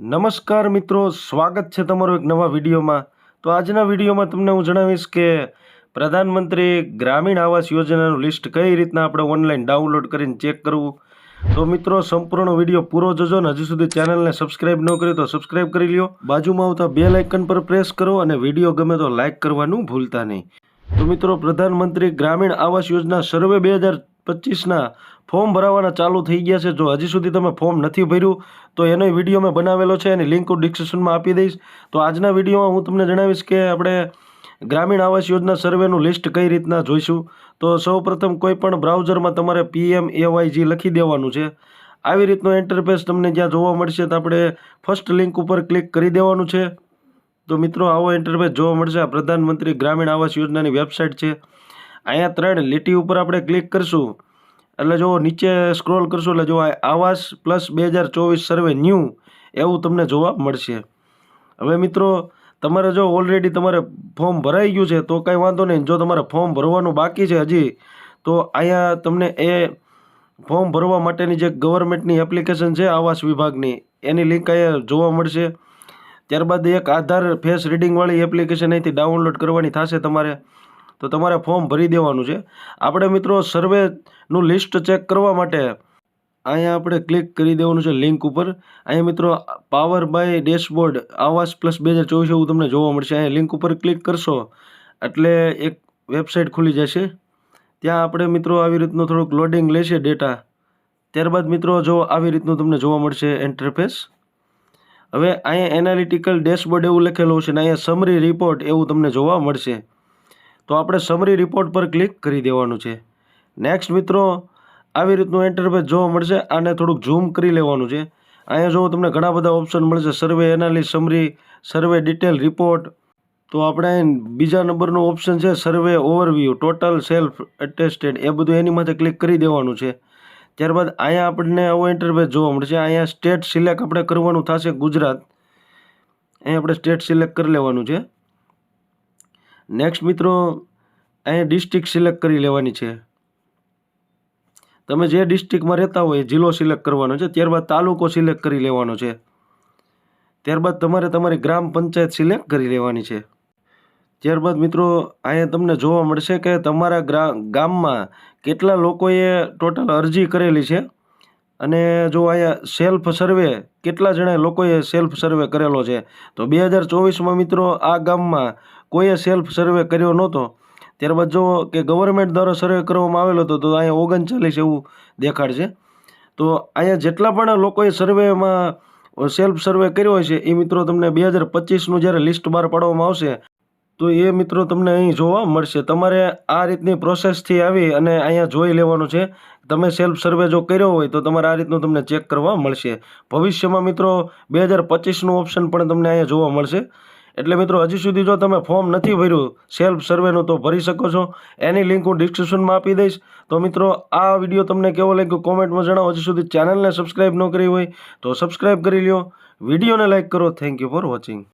નમસ્કાર મિત્રો, સ્વાગત છે તમારો એક નવા વિડીયોમાં। તો આજના વિડીયોમાં તમને હું જણાવીશ કે પ્રધાનમંત્રી ગ્રામીણ આવાસ યોજનાનું લિસ્ટ કઈ રીતના આપણે ઓનલાઈન ડાઉનલોડ કરીને ચેક કરવું। તો મિત્રો સંપૂર્ણ વિડીયો પૂરો જોજો ને હજી સુધી ચેનલને સબસ્ક્રાઇબ ન કરી તો સબસ્ક્રાઇબ કરી લ્યો, બાજુમાં આવતા બેલ આઇકન પર પ્રેસ કરો અને વિડીયો ગમે તો લાઇક કરવાનું ભૂલતા નહીં। તો મિત્રો પ્રધાનમંત્રી ગ્રામીણ આવાસ યોજના સર્વે 2025ના ફોર્મ ભરાવાના ચાલુ થઈ ગયા છે। જો હજી સુધી તમે ફોર્મ નથી ભર્યું તો એનો વિડીયો મેં બનાવેલો છે, એની લિંક હું ડિસ્ક્રિપ્શનમાં આપી દઈશ। તો આજના વિડીયોમાં હું તમને જણાવીશ કે આપણે ગ્રામીણ આવાસ યોજના સર્વેનું લિસ્ટ કઈ રીતના જોઈશું। તો સૌપ્રથમ કોઈ પણ બ્રાઉઝરમાં તમારે PMAYG લખી દેવાનું છે। આવી રીતનો ઇન્ટરફેસ તમને જ્યાં જોવા મળશે તો આપણે ફર્સ્ટ લિંક ઉપર ક્લિક કરી દેવાનું છે। તો મિત્રો આવો ઇન્ટરફેસ જોવા મળશે। આ પ્રધાનમંત્રી ગ્રામીણ આવાસ યોજનાની વેબસાઇટ છે। અહીંયા 3 લીટી ઉપર આપણે ક્લિક કરશું એટલે જો નીચે સ્ક્રોલ કરશું એટલે જો આવાસ પ્લસ 2024 સર્વે ન્યૂ એવું તમને જોવા મળશે। હવે મિત્રો તમારે જો ઓલરેડી તમારે ફોર્મ ભરાઈ ગયું છે તો કાંઈ વાંધો નહીં। જો તમારે ફોર્મ ભરવાનું બાકી છે હજી તો અહીંયા તમને એ ફોર્મ ભરવા માટેની જે ગવર્મેન્ટની એપ્લિકેશન છે આવાસ વિભાગની એની લિંક અહીંયા જોવા મળશે। ત્યારબાદ એક આધાર ફેસ રીડિંગવાળી એપ્લિકેશન અહીંથી ડાઉનલોડ કરવાની થશે તમારે, તો તમારે ફોર્મ ભરી દેવાનું છે। આપણે મિત્રો સર્વેનું લિસ્ટ ચેક કરવા માટે અહીંયા આપણે ક્લિક કરી દેવાનું છે લિંક ઉપર। અહીંયા મિત્રો પાવર બાય ડેશબોર્ડ આવાસ પ્લસ 2024 એવું તમને જોવા મળશે। અહીંયા લિંક ઉપર ક્લિક કરશો એટલે એક વેબસાઇટ ખુલી જશે। ત્યાં આપણે મિત્રો આવી રીતનું થોડુંક લોડિંગ લેશે ડેટા। ત્યારબાદ મિત્રો જો આવી રીતનું તમને જોવા મળશે ઇન્ટરફેસ। હવે અહીંયા એનાલિટિકલ ડેશબોર્ડ એવું લખેલું છે ને અહીંયા સમરી રિપોર્ટ એવું તમને જોવા મળશે। તો આપણે સમરી રિપોર્ટ પર ક્લિક કરી દેવાનું છે। નેક્સ્ટ મિત્રો આવી રીતનું ઇન્ટરફેસ જોવા મળશે। આને થોડુંક ઝૂમ કરી લેવાનું છે। અહીંયા જો તમને ઘણા બધા ઓપ્શન મળશે, સર્વે એનાલિસ સમરી, સર્વે ડિટેલ રિપોર્ટ। તો આપણે બીજા નંબરનું ઓપ્શન છે સર્વે ઓવરવ્યૂ, ટોટલ સેલ્ફ અટેસ્ટેડ, એ બધું એની માથે ક્લિક કરી દેવાનું છે। ત્યારબાદ અહીંયા આપણને આવો ઇન્ટરફેસ જોવા મળશે। અહીંયા સ્ટેટ સિલેક્ટ આપણે કરવાનું થશે ગુજરાત, અહીંયા આપણે સ્ટેટ સિલેક્ટ કરી લેવાનું છે। નેક્સ્ટ મિત્રો અહીંયા ડિસ્ટ્રિક્ટ સિલેક્ટ કરી લેવાની છે। તમે જે ડિસ્ટ્રિક્ટમાં રહેતા હોય એ જિલ્લો સિલેક્ટ કરવાનો છે। ત્યારબાદ તાલુકો સિલેક્ટ કરી લેવાનો છે। ત્યારબાદ તમારે તમારી ગ્રામ પંચાયત સિલેક્ટ કરી લેવાની છે। ત્યારબાદ મિત્રો અહીંયા તમને જોવા મળશે કે તમારા ગામમાં કેટલા લોકોએ ટોટલ અરજી કરેલી છે અને જો અહીંયા સેલ્ફ સર્વે કેટલા જણા લોકોએ સેલ્ફ સર્વે કરેલો છે। તો 2024માં મિત્રો આ ગામમાં કોઈએ સેલ્ફ સર્વે કર્યો નહોતો। ત્યારબાદ જો કે ગવર્મેન્ટ દ્વારા સર્વે કરવામાં આવેલો હતો તો અહીંયા 39 એવું દેખાડશે। તો અહીંયા જેટલા પણ લોકોએ સર્વેમાં સેલ્ફ સર્વે કર્યો હોય છે એ મિત્રો તમને 2025નું જ્યારે લિસ્ટ બહાર પાડવામાં આવશે તો એ મિત્રો તમને અહીં જોવા મળશે। તમારે આ રીતની પ્રોસેસથી આવી અને અહીંયા જોઈ લેવાનું છે। તમે સેલ્ફ સર્વે જો કર્યો હોય તો તમારે આ રીતનું તમને ચેક કરવા મળશે। ભવિષ્યમાં મિત્રો 2025નું ઓપ્શન પણ તમને અહીંયા જોવા મળશે। એટલે મિત્રો હજી સુધી જો તમે ફોર્મ નથી ભર્યું સેલ્ફ સર્વેનું તો ભરી શકો છો, એની લિંક હું ડિસ્ક્રિપ્શનમાં આપી દઈશ। તો મિત્રો આ વિડીયો તમને કેવો લાગ્યો કોમેન્ટમાં જણાવો। હજી સુધી ચેનલને સબસ્ક્રાઇબ ન કરી હોય તો સબસ્ક્રાઇબ કરી લ્યો, વિડીયોને લાઇક કરો। Thank you for watching.